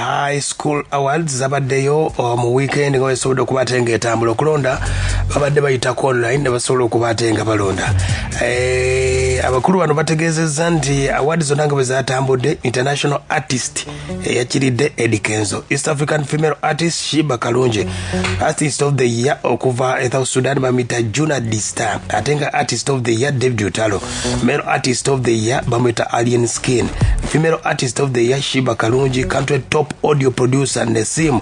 HiSkool Awards zabaddeyo mu weekend nga basobola okubatenga etambula okulonda babadde bayitako online ne basobola okubatenga balonda. Abakulu bano bategeezezza nti awards zonna nga bwe zatambudde international artist eyakiridde Eddie Kenzo, East African female artist Shiba Kalunje, artist of the year okuva South Sudan bamwita Juna Dista, ate nga artist of the year David Utalo, male artist of the year bamwita Alien Skin, female artist of the year Shiba Kalunji, country top audio producer Nesim,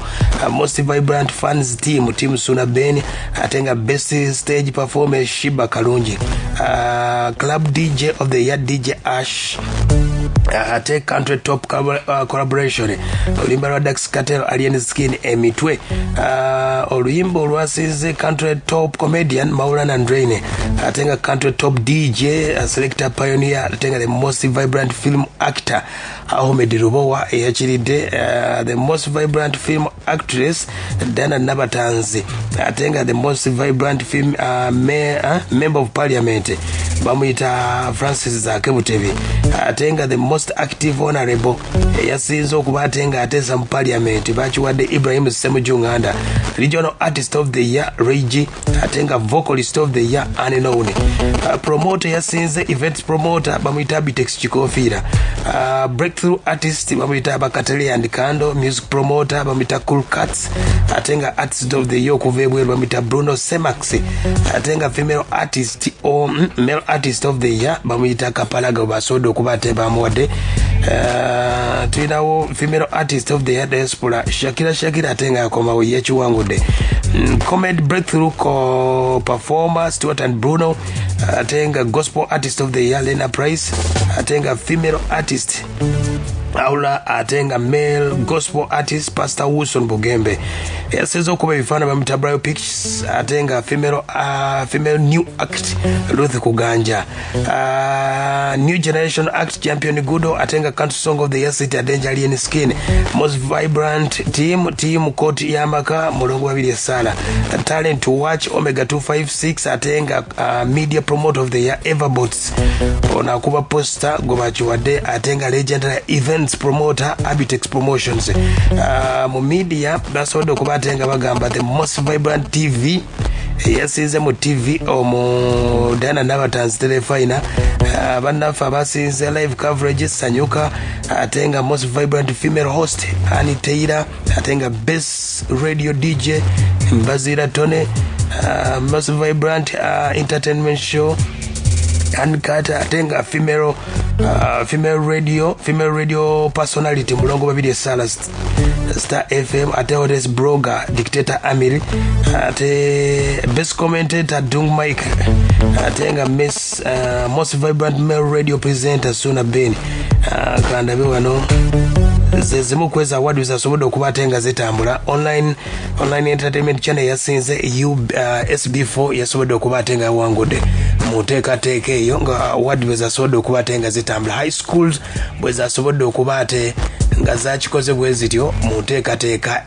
most vibrant fans team Suuna Ben, ate nga best stage performer Shiba Kalunji, club DJ of the year DJ Ash, take country top collaboration oluyimba lwa Dax Cartel Alien Skin emitwe, oluyimba olwasize country top comedian Maulana Andreine, atenga country top DJ selector pioneer, atenga the most vibrant film actor Ahmed Rubowa eyakiridde, the most vibrant film actress Dana Nabatanzi, atenga the most vibrant film member of parliament bamuyita Francis Zakebutebi, atenga the most active honorable yasinze okuba atenga atesa mu parliament bakiwadde Ibrahim Semujunganda, regional artist of the year Reggie, atenga vocalist of the year unknown, promoter yasinze events promoter bamuyita Bitex Chikofira, breakthrough artist bamuyita Bakatele and Kando, music promoter bamuyita Cool Cats, atenga artist of the year okuva ebweru bamuyita Bruno Semax, atenga female artist or male artist of the year bamuyita Kapalaga basodo okuba bamuwadde. Tulinawo female artist of the year diaspora Shakira atenga akomawo yekiwangudde. Comedy breakthrough performer Stuart and Bruno, atenga gospel artist of the year Lena Price, atenga female artist Aula, atenga male gospel artist Pastor Wilson Bugembe. Yasinze okuba ebifaananyi bamuyita Braille Pictures, atenga female new act Ruth Kuganja, new generation act champion Gudo, atenga country song of the year City Danger Alien Skin, most vibrant team Koti Yamaka Mulongo Wabili Sala, talent to watch Omega 256, atenga media promoter of the year Everbots, onakuba poster gobachiwade, atenga legendary events promoter Abitex Promotions, mu media basobola okubatenga bagamba the most vibrant TV yasinze mu TV omu Dana Nabatanzi telefina, bannafa basinze live coverage Sanyuka, atenga most vibrant female host Annie Taylor, atenga best radio DJ Mbazira Tonny, most vibrant entertainment show Ankata, atenga female radio personality Mulongo Babidi Sala Star FM, ate hottest blogger Dictator Amiri, ate best commentator Dung Mike, atenga most vibrant male radio presenter Suuna Ben, kandi wano zimu kweza award zasobola okubatenga zitambula. Online entertainment channel yasinze SB4 yasobola okubatenga wangudde muteekateeka eyo nga award zasobola okubatenga zitambula. High schools bwe zasobola okubate nga zakikoze bwe zityo muteekateeka.